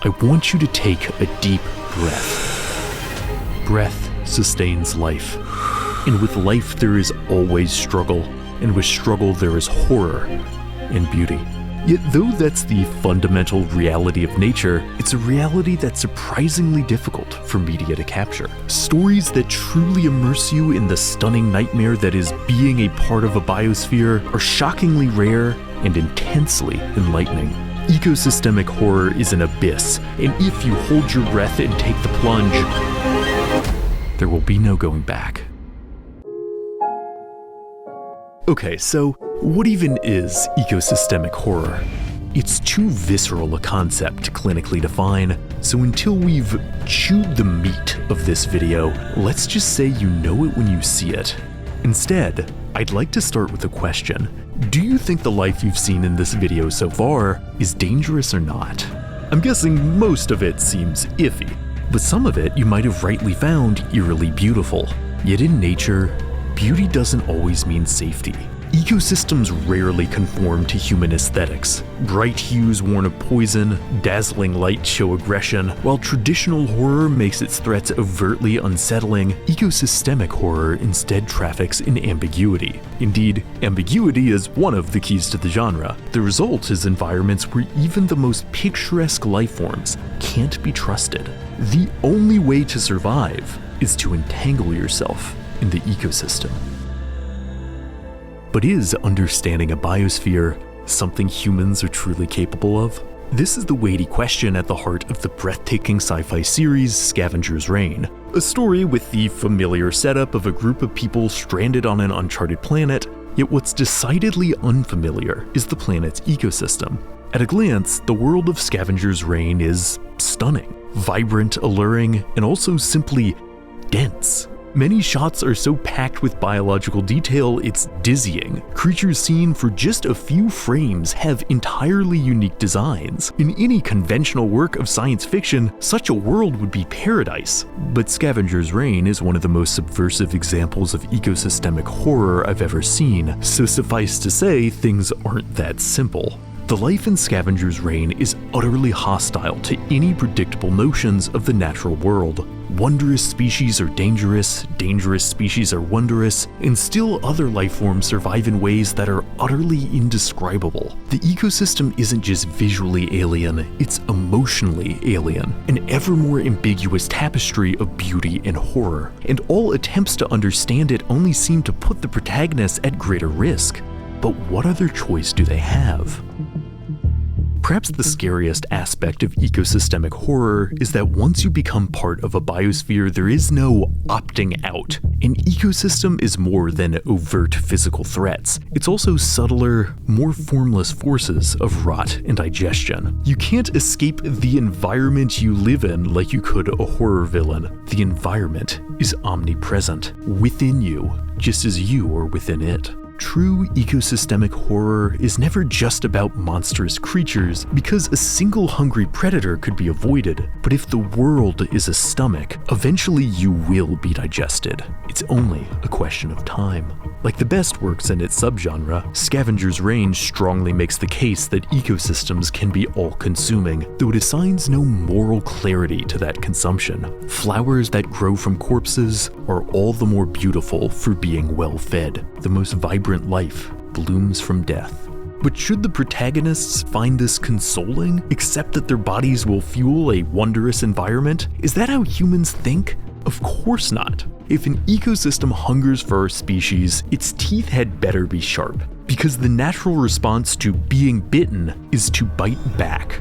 I want you to take a deep breath. Breath sustains life. And with life there is always struggle, and with struggle there is horror and beauty. Yet though that's the fundamental reality of nature, it's a reality that's surprisingly difficult for media to capture. Stories that truly immerse you in the stunning nightmare that is being a part of a biosphere are shockingly rare and intensely enlightening. Ecosystemic horror is an abyss, and if you hold your breath and take the plunge, there will be no going back. Okay, so what even is ecosystemic horror? It's too visceral a concept to clinically define, so until we've chewed the meat of this video, let's just say you know it when you see it. Instead, I'd like to start with a question. Do you think the life you've seen in this video so far is dangerous or not? I'm guessing most of it seems iffy, but some of it you might have rightly found eerily beautiful. Yet in nature, beauty doesn't always mean safety. Ecosystems rarely conform to human aesthetics. Bright hues warn of poison, dazzling light show aggression. While traditional horror makes its threats overtly unsettling, ecosystemic horror instead traffics in ambiguity. Indeed, ambiguity is one of the keys to the genre. The result is environments where even the most picturesque lifeforms can't be trusted. The only way to survive is to entangle yourself in the ecosystem. But is understanding a biosphere something humans are truly capable of? This is the weighty question at the heart of the breathtaking sci-fi series Scavenger's Reign, a story with the familiar setup of a group of people stranded on an uncharted planet, yet what's decidedly unfamiliar is the planet's ecosystem. At a glance, the world of Scavenger's Reign is stunning, vibrant, alluring, and also simply dense. Many shots are so packed with biological detail, it's dizzying. Creatures seen for just a few frames have entirely unique designs. In any conventional work of science fiction, such a world would be paradise. But Scavenger's Reign is one of the most subversive examples of ecosystemic horror I've ever seen, so suffice to say, things aren't that simple. The life in Scavenger's Reign is utterly hostile to any predictable notions of the natural world. Wondrous species are dangerous, dangerous species are wondrous, and still other lifeforms survive in ways that are utterly indescribable. The ecosystem isn't just visually alien, it's emotionally alien, an ever more ambiguous tapestry of beauty and horror, and all attempts to understand it only seem to put the protagonists at greater risk. But what other choice do they have? Perhaps the scariest aspect of ecosystemic horror is that once you become part of a biosphere, there is no opting out. An ecosystem is more than overt physical threats. It's also subtler, more formless forces of rot and digestion. You can't escape the environment you live in like you could a horror villain. The environment is omnipresent, within you, just as you are within it. True ecosystemic horror is never just about monstrous creatures, because a single hungry predator could be avoided, but if the world is a stomach, eventually you will be digested. It's only a question of time. Like the best works in its subgenre, Scavenger's Reign strongly makes the case that ecosystems can be all-consuming, though it assigns no moral clarity to that consumption. Flowers that grow from corpses are all the more beautiful for being well-fed. The most vibrant life blooms from death. But should the protagonists find this consoling, except that their bodies will fuel a wondrous environment? Is that how humans think? Of course not. If an ecosystem hungers for our species, its teeth had better be sharp, because the natural response to being bitten is to bite back.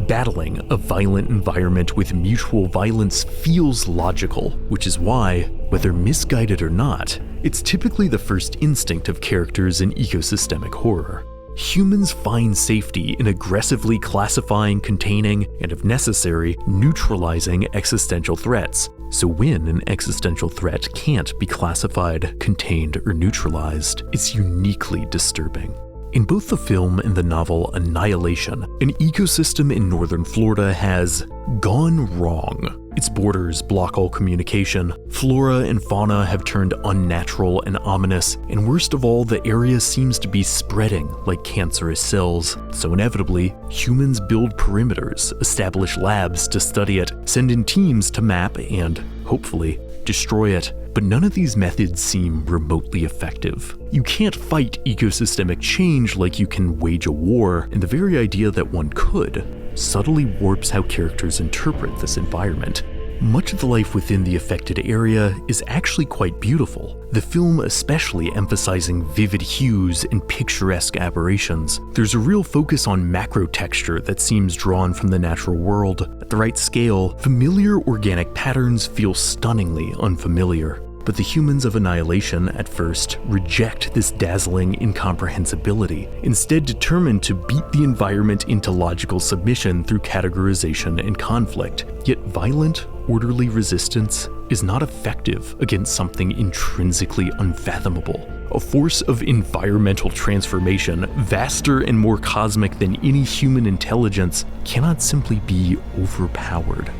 Battling a violent environment with mutual violence feels logical, which is why, whether misguided or not, it's typically the first instinct of characters in ecosystemic horror. Humans find safety in aggressively classifying, containing, and if necessary, neutralizing existential threats. So when an existential threat can't be classified, contained, or neutralized, it's uniquely disturbing. In both the film and the novel Annihilation, an ecosystem in northern Florida has gone wrong. Its borders block all communication, flora and fauna have turned unnatural and ominous, and worst of all, the area seems to be spreading like cancerous cells. So inevitably, humans build perimeters, establish labs to study it, send in teams to map and, hopefully, destroy it. But none of these methods seem remotely effective. You can't fight ecosystemic change like you can wage a war, and the very idea that one could subtly warps how characters interpret this environment. Much of the life within the affected area is actually quite beautiful, the film especially emphasizing vivid hues and picturesque aberrations. There's a real focus on macro texture that seems drawn from the natural world. At the right scale, familiar organic patterns feel stunningly unfamiliar. But the humans of Annihilation, at first, reject this dazzling incomprehensibility, instead determined to beat the environment into logical submission through categorization and conflict. Yet violent, orderly resistance is not effective against something intrinsically unfathomable. A force of environmental transformation, vaster and more cosmic than any human intelligence, cannot simply be overpowered.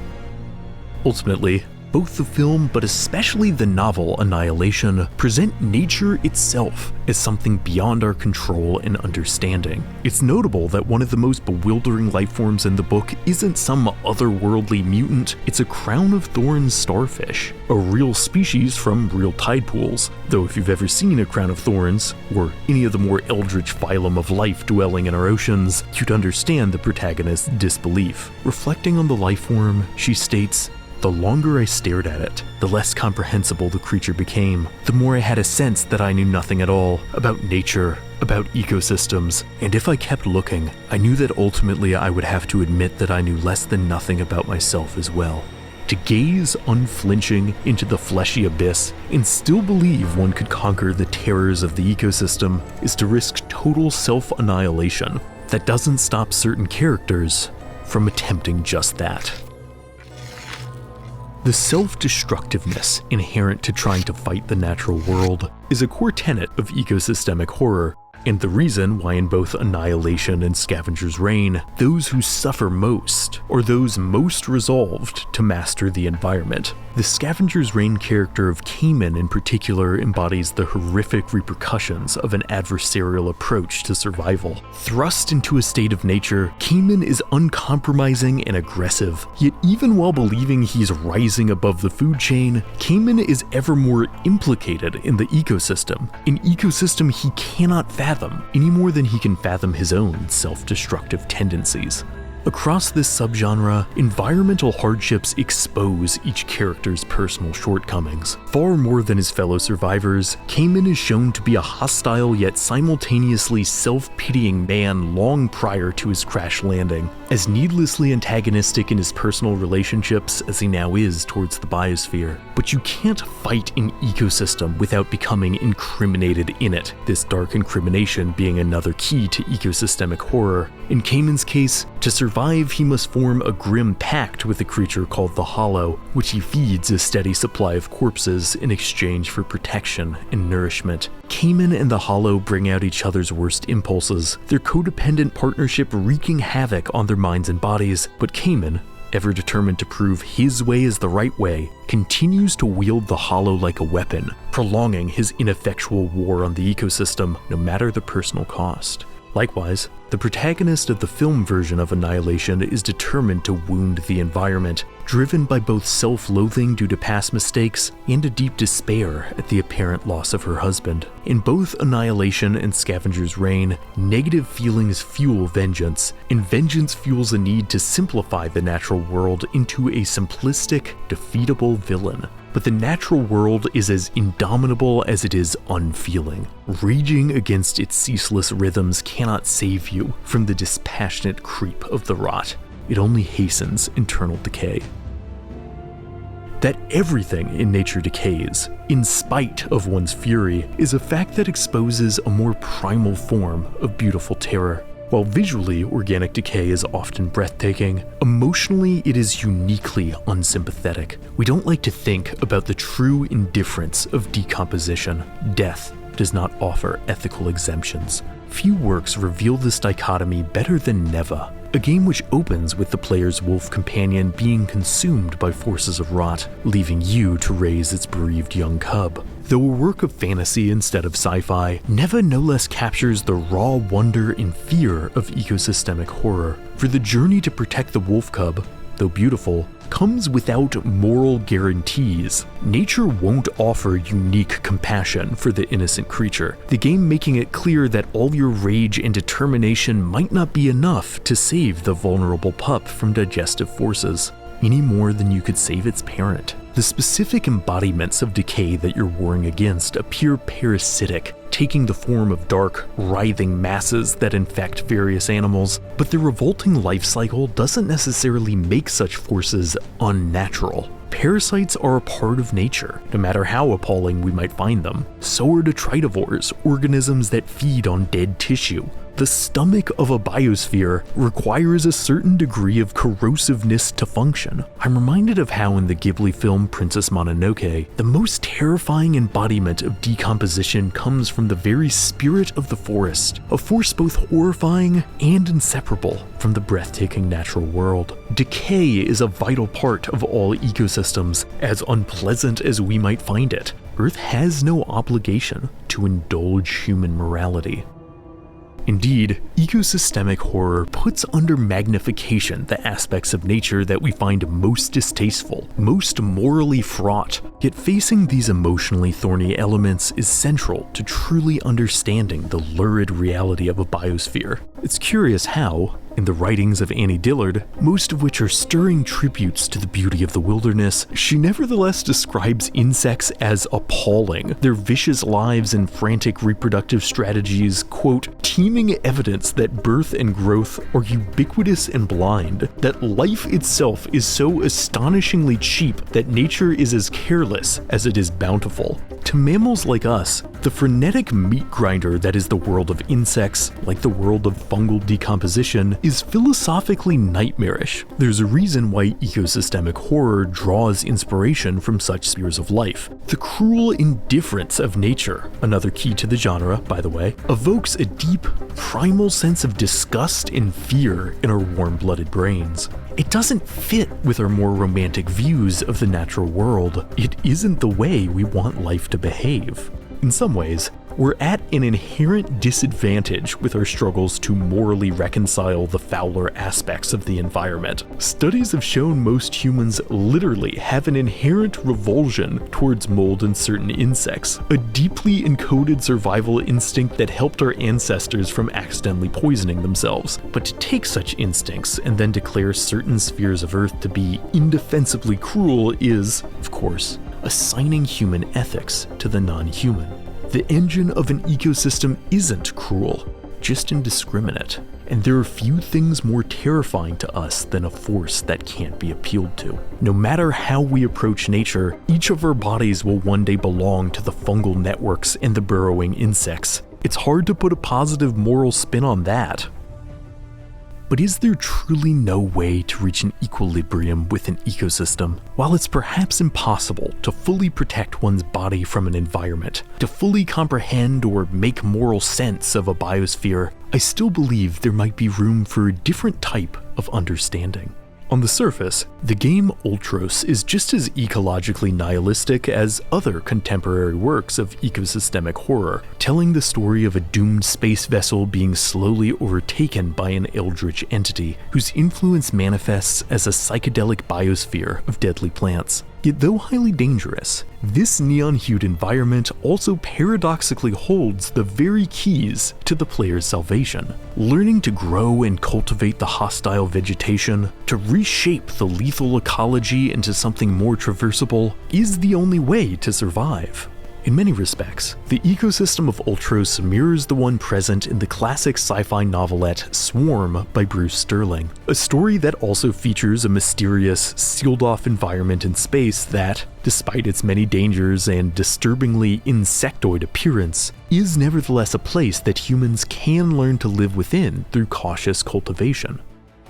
Ultimately, both the film, but especially the novel Annihilation, present nature itself as something beyond our control and understanding. It's notable that one of the most bewildering life forms in the book isn't some otherworldly mutant, it's a crown of thorns starfish, a real species from real tide pools. Though if you've ever seen a crown of thorns, or any of the more eldritch phylum of life dwelling in our oceans, you'd understand the protagonist's disbelief. Reflecting on the life form, she states, "The longer I stared at it, the less comprehensible the creature became. The more I had a sense that I knew nothing at all about nature, about ecosystems, and if I kept looking, I knew that ultimately I would have to admit that I knew less than nothing about myself as well." To gaze unflinching into the fleshy abyss and still believe one could conquer the terrors of the ecosystem is to risk total self-annihilation that doesn't stop certain characters from attempting just that. The self-destructiveness inherent to trying to fight the natural world is a core tenet of ecosystemic horror, and the reason why in both Annihilation and Scavenger's Reign, those who suffer most are those most resolved to master the environment. The Scavenger's Reign character of Cayman in particular embodies the horrific repercussions of an adversarial approach to survival. Thrust into a state of nature, Cayman is uncompromising and aggressive, yet even while believing he's rising above the food chain, Cayman is ever more implicated in the ecosystem, an ecosystem he cannot fathom, any more than he can fathom his own self-destructive tendencies. Across this subgenre, environmental hardships expose each character's personal shortcomings. Far more than his fellow survivors, Cayman is shown to be a hostile yet simultaneously self-pitying man long prior to his crash landing, as needlessly antagonistic in his personal relationships as he now is towards the biosphere. But you can't fight an ecosystem without becoming incriminated in it, this dark incrimination being another key to ecosystemic horror. In Cayman's case, to survive he must form a grim pact with a creature called the Hollow, which he feeds a steady supply of corpses in exchange for protection and nourishment. Cayman and the Hollow bring out each other's worst impulses, their codependent partnership wreaking havoc on their minds and bodies, but Cayman, ever determined to prove his way is the right way, continues to wield the Hollow like a weapon, prolonging his ineffectual war on the ecosystem no matter the personal cost. Likewise, the protagonist of the film version of Annihilation is determined to wound the environment, driven by both self-loathing due to past mistakes and a deep despair at the apparent loss of her husband. In both Annihilation and Scavenger's Reign, negative feelings fuel vengeance, and vengeance fuels a need to simplify the natural world into a simplistic, defeatable villain. But the natural world is as indomitable as it is unfeeling. Raging against its ceaseless rhythms cannot save you from the dispassionate creep of the rot. It only hastens internal decay. That everything in nature decays, in spite of one's fury, is a fact that exposes a more primal form of beautiful terror. While visually organic decay is often breathtaking, emotionally it is uniquely unsympathetic. We don't like to think about the true indifference of decomposition. Death does not offer ethical exemptions. Few works reveal this dichotomy better than Neva, a game which opens with the player's wolf companion being consumed by forces of rot, leaving you to raise its bereaved young cub. Though a work of fantasy instead of sci-fi, Neva no less captures the raw wonder and fear of ecosystemic horror, for the journey to protect the wolf cub, though beautiful, comes without moral guarantees. Nature won't offer unique compassion for the innocent creature, the game making it clear that all your rage and determination might not be enough to save the vulnerable pup from digestive forces, any more than you could save its parent. The specific embodiments of decay that you're warring against appear parasitic, taking the form of dark, writhing masses that infect various animals, but their revolting life cycle doesn't necessarily make such forces unnatural. Parasites are a part of nature, no matter how appalling we might find them. So are detritivores, organisms that feed on dead tissue. The stomach of a biosphere requires a certain degree of corrosiveness to function. I'm reminded of how in the Ghibli film Princess Mononoke, the most terrifying embodiment of decomposition comes from the very spirit of the forest, a force both horrifying and inseparable from the breathtaking natural world. Decay is a vital part of all ecosystems, as unpleasant as we might find it. Earth has no obligation to indulge human morality. Indeed, ecosystemic horror puts under magnification the aspects of nature that we find most distasteful, most morally fraught. Yet facing these emotionally thorny elements is central to truly understanding the lurid reality of a biosphere. It's curious how, in the writings of Annie Dillard, most of which are stirring tributes to the beauty of the wilderness, she nevertheless describes insects as appalling, their vicious lives and frantic reproductive strategies, quote, teeming evidence that birth and growth are ubiquitous and blind, that life itself is so astonishingly cheap that nature is as careless as it is bountiful. To mammals like us, the frenetic meat grinder that is the world of insects, like the world of fungal decomposition, is philosophically nightmarish. There's a reason why ecosystemic horror draws inspiration from such spheres of life. The cruel indifference of nature, another key to the genre, by the way, evokes a deep, primal sense of disgust and fear in our warm-blooded brains. It doesn't fit with our more romantic views of the natural world. It isn't the way we want life to behave. In some ways, we're at an inherent disadvantage with our struggles to morally reconcile the fouler aspects of the environment. Studies have shown most humans literally have an inherent revulsion towards mold and certain insects, a deeply encoded survival instinct that helped our ancestors from accidentally poisoning themselves. But to take such instincts and then declare certain spheres of Earth to be indefensibly cruel is, of course, assigning human ethics to the non-human. The engine of an ecosystem isn't cruel, just indiscriminate, and there are few things more terrifying to us than a force that can't be appealed to. No matter how we approach nature, each of our bodies will one day belong to the fungal networks and the burrowing insects. It's hard to put a positive moral spin on that. But is there truly no way to reach an equilibrium with an ecosystem? While it's perhaps impossible to fully protect one's body from an environment, to fully comprehend or make moral sense of a biosphere, I still believe there might be room for a different type of understanding. On the surface, the game Ultros is just as ecologically nihilistic as other contemporary works of ecosystemic horror, telling the story of a doomed space vessel being slowly overtaken by an eldritch entity whose influence manifests as a psychedelic biosphere of deadly plants. Yet though highly dangerous, this neon-hued environment also paradoxically holds the very keys to the player's salvation. Learning to grow and cultivate the hostile vegetation, to reshape the lethal ecology into something more traversable, is the only way to survive. In many respects, the ecosystem of Ultros mirrors the one present in the classic sci-fi novelette Swarm by Bruce Sterling, a story that also features a mysterious, sealed-off environment in space that, despite its many dangers and disturbingly insectoid appearance, is nevertheless a place that humans can learn to live within through cautious cultivation.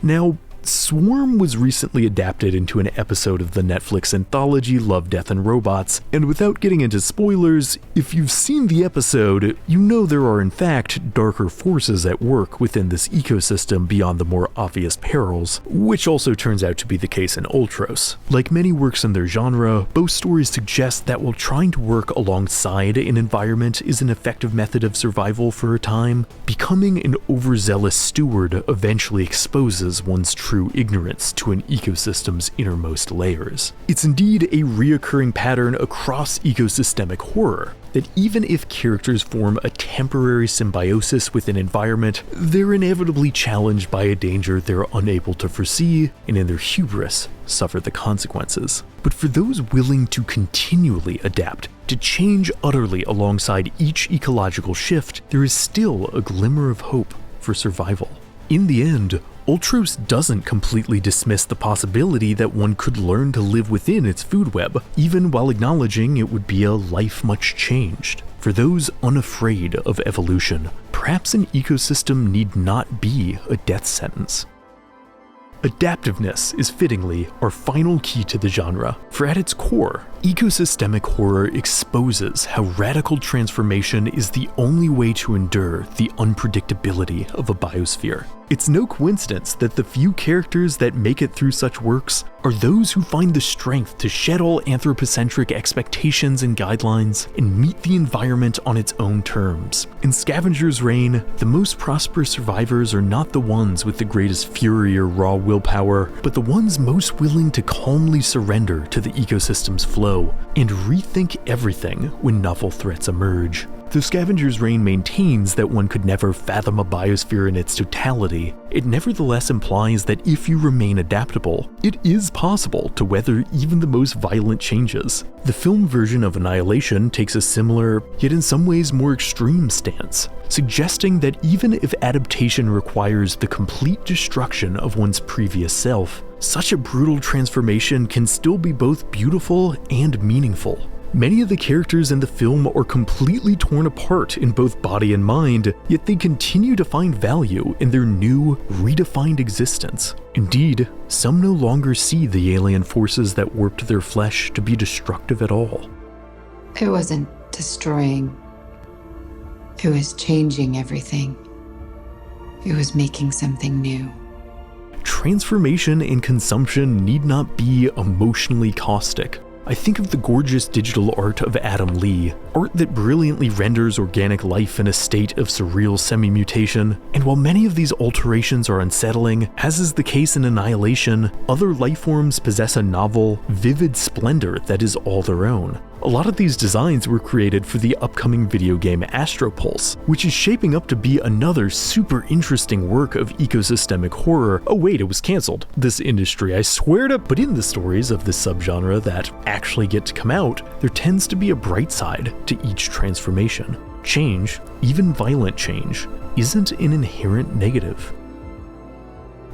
Now, Swarm was recently adapted into an episode of the Netflix anthology Love, Death, and Robots, and without getting into spoilers, if you've seen the episode, you know there are in fact darker forces at work within this ecosystem beyond the more obvious perils, which also turns out to be the case in Ultros. Like many works in their genre, both stories suggest that while trying to work alongside an environment is an effective method of survival for a time, becoming an overzealous steward eventually exposes one's true ignorance to an ecosystem's innermost layers. It's indeed a reoccurring pattern across ecosystemic horror, that even if characters form a temporary symbiosis with an environment, they're inevitably challenged by a danger they're unable to foresee, and in their hubris, suffer the consequences. But for those willing to continually adapt, to change utterly alongside each ecological shift, there is still a glimmer of hope for survival. In the end, Ultros doesn't completely dismiss the possibility that one could learn to live within its food web, even while acknowledging it would be a life much changed. For those unafraid of evolution, perhaps an ecosystem need not be a death sentence. Adaptiveness is fittingly our final key to the genre, for at its core, ecosystemic horror exposes how radical transformation is the only way to endure the unpredictability of a biosphere. It's no coincidence that the few characters that make it through such works are those who find the strength to shed all anthropocentric expectations and guidelines and meet the environment on its own terms. In Scavenger's reign, the most prosperous survivors are not the ones with the greatest fury or raw willpower, but the ones most willing to calmly surrender to the ecosystem's flow and rethink everything when novel threats emerge. Though Scavenger's reign maintains that one could never fathom a biosphere in its totality, it nevertheless implies that if you remain adaptable, it is possible to weather even the most violent changes. The film version of Annihilation takes a similar, yet in some ways more extreme stance, suggesting that even if adaptation requires the complete destruction of one's previous self, such a brutal transformation can still be both beautiful and meaningful. Many of the characters in the film are completely torn apart in both body and mind, yet they continue to find value in their new, redefined existence. Indeed, some no longer see the alien forces that warped their flesh to be destructive at all. It wasn't destroying. It was changing everything. It was making something new. Transformation and consumption need not be emotionally caustic. I think of the gorgeous digital art of Adam Lee, art that brilliantly renders organic life in a state of surreal semi-mutation, and while many of these alterations are unsettling, as is the case in Annihilation, other lifeforms possess a novel, vivid splendor that is all their own. A lot of these designs were created for the upcoming video game Astropulse, which is shaping up to be another super interesting work of ecosystemic horror. Oh wait, it was cancelled. This industry, I swear to, but in the stories of this subgenre that actually get to come out, there tends to be a bright side to each transformation. Change, even violent change, isn't an inherent negative.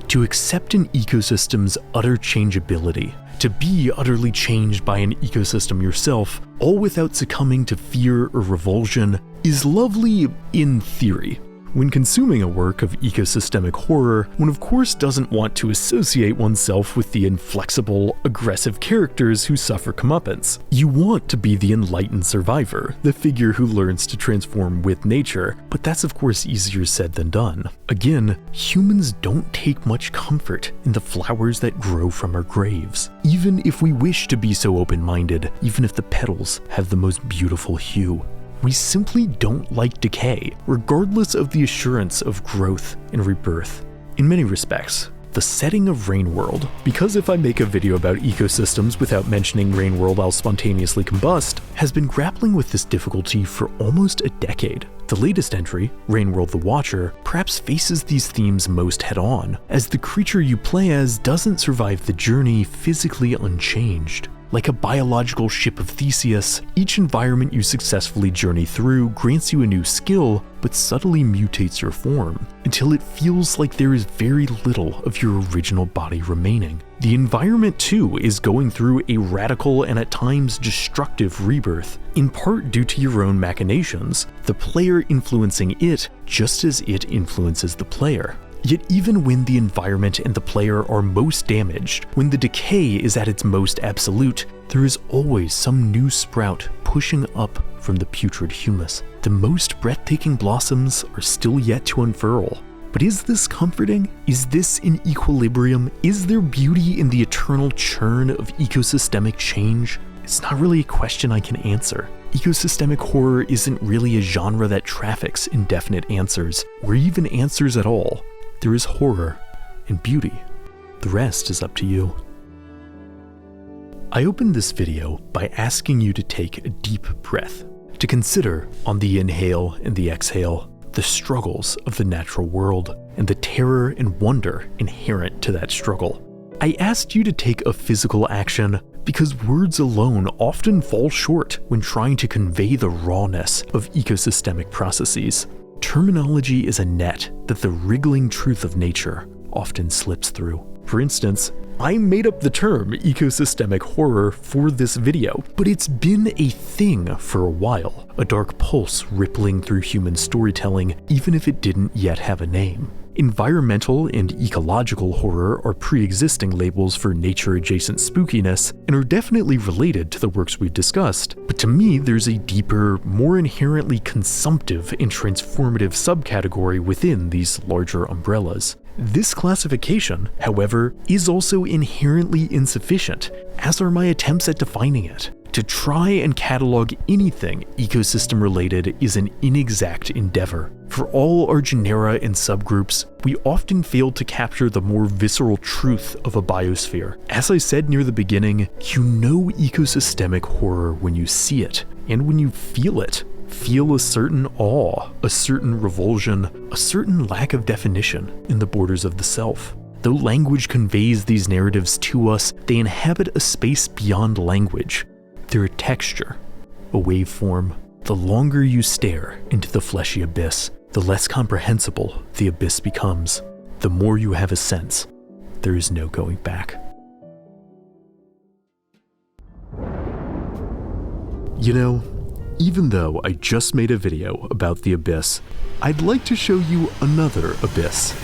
To accept an ecosystem's utter changeability, to be utterly changed by an ecosystem yourself, all without succumbing to fear or revulsion, is lovely in theory. When consuming a work of ecosystemic horror, one of course doesn't want to associate oneself with the inflexible, aggressive characters who suffer comeuppance. You want to be the enlightened survivor, the figure who learns to transform with nature, but that's of course easier said than done. Again, humans don't take much comfort in the flowers that grow from our graves. Even if we wish to be so open-minded, even if the petals have the most beautiful hue. We simply don't like decay, regardless of the assurance of growth and rebirth. In many respects, the setting of Rainworld, because if I make a video about ecosystems without mentioning Rainworld I'll spontaneously combust, has been grappling with this difficulty for almost a decade. The latest entry, Rainworld the Watcher, perhaps faces these themes most head-on, as the creature you play as doesn't survive the journey physically unchanged. Like a biological ship of Theseus, each environment you successfully journey through grants you a new skill, but subtly mutates your form, until it feels like there is very little of your original body remaining. The environment too is going through a radical and at times destructive rebirth, in part due to your own machinations, the player influencing it just as it influences the player. Yet even when the environment and the player are most damaged, when the decay is at its most absolute, there is always some new sprout pushing up from the putrid humus. The most breathtaking blossoms are still yet to unfurl. But is this comforting? Is this in equilibrium? Is there beauty in the eternal churn of ecosystemic change? It's not really a question I can answer. Ecosystemic horror isn't really a genre that traffics in definite answers, or even answers at all. There is horror and beauty. The rest is up to you. I opened this video by asking you to take a deep breath, to consider on the inhale and the exhale the struggles of the natural world and the terror and wonder inherent to that struggle. I asked you to take a physical action because words alone often fall short when trying to convey the rawness of ecosystemic processes. Terminology is a net that the wriggling truth of nature often slips through. For instance, I made up the term ecosystemic horror for this video, but it's been a thing for a while, a dark pulse rippling through human storytelling, even if it didn't yet have a name. Environmental and ecological horror are pre-existing labels for nature-adjacent spookiness and are definitely related to the works we've discussed, but to me there's a deeper, more inherently consumptive and transformative subcategory within these larger umbrellas. This classification, however, is also inherently insufficient, as are my attempts at defining it. To try and catalog anything ecosystem-related is an inexact endeavor. For all our genera and subgroups, we often fail to capture the more visceral truth of a biosphere. As I said near the beginning, you know ecosystemic horror when you see it, and when you feel it. Feel a certain awe, a certain revulsion, a certain lack of definition in the borders of the self. Though language conveys these narratives to us, they inhabit a space beyond language. They're a texture, a waveform. The longer you stare into the fleshy abyss, the less comprehensible the abyss becomes. The more you have a sense, there is no going back. You know, even though I just made a video about the abyss, I'd like to show you another abyss.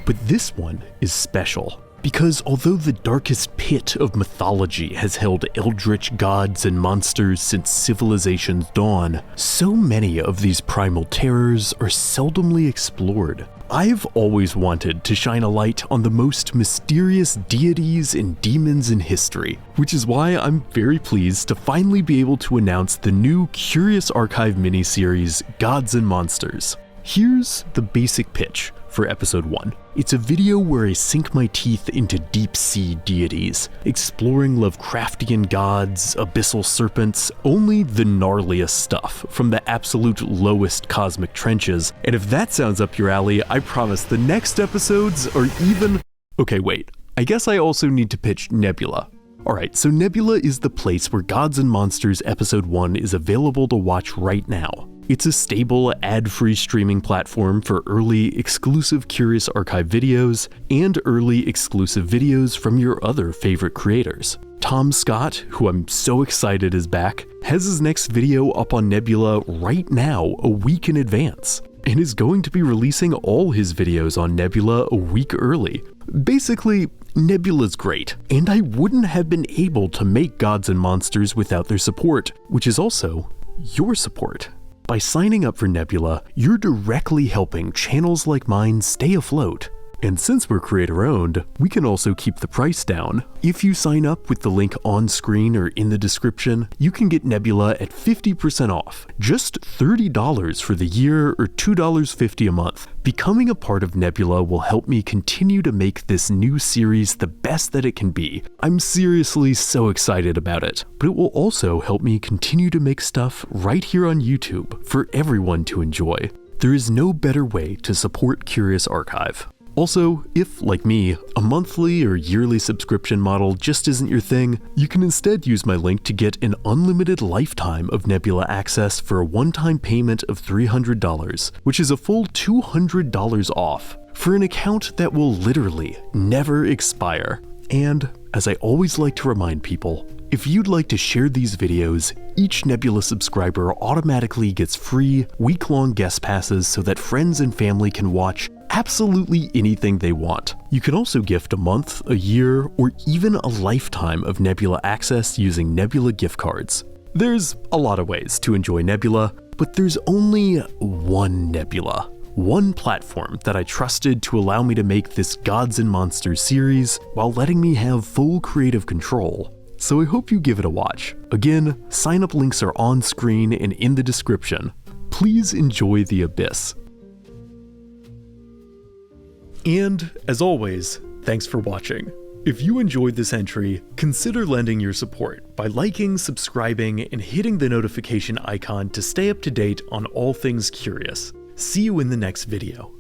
But this one is special, because although the darkest pit of mythology has held eldritch gods and monsters since civilization's dawn, so many of these primal terrors are seldomly explored. I've always wanted to shine a light on the most mysterious deities and demons in history, which is why I'm very pleased to finally be able to announce the new Curious Archive miniseries, Gods and Monsters. Here's the basic pitch for episode 1. It's a video where I sink my teeth into deep-sea deities, exploring Lovecraftian gods, abyssal serpents, only the gnarliest stuff from the absolute lowest cosmic trenches. And if that sounds up your alley, I promise the next episodes are even... Okay, wait. I guess I also need to pitch Nebula. Alright, so Nebula is the place where Gods and Monsters episode 1 is available to watch right now. It's a stable, ad-free streaming platform for early, exclusive Curious Archive videos and early, exclusive videos from your other favorite creators. Tom Scott, who I'm so excited is back, has his next video up on Nebula right now, a week in advance, and is going to be releasing all his videos on Nebula a week early. Basically, Nebula's great, and I wouldn't have been able to make Gods and Monsters without their support, which is also your support. By signing up for Nebula, you're directly helping channels like mine stay afloat. And since we're creator-owned, we can also keep the price down. If you sign up with the link on screen or in the description, you can get Nebula at 50% off, just $30 for the year or $2.50 a month. Becoming a part of Nebula will help me continue to make this new series the best that it can be. I'm seriously so excited about it, but it will also help me continue to make stuff right here on YouTube for everyone to enjoy. There is no better way to support Curious Archive. Also, if, like me, a monthly or yearly subscription model just isn't your thing, you can instead use my link to get an unlimited lifetime of Nebula access for a one-time payment of $300, which is a full $200 off, for an account that will literally never expire. And, as I always like to remind people, if you'd like to share these videos, each Nebula subscriber automatically gets free, week-long guest passes so that friends and family can watch absolutely anything they want. You can also gift a month, a year, or even a lifetime of Nebula access using Nebula gift cards. There's a lot of ways to enjoy Nebula, but there's only one Nebula. One platform that I trusted to allow me to make this Gods and Monsters series while letting me have full creative control. So I hope you give it a watch. Again, sign-up links are on screen and in the description. Please enjoy the Abyss. And, as always, thanks for watching. If you enjoyed this entry, consider lending your support by liking, subscribing, and hitting the notification icon to stay up to date on all things curious. See you in the next video.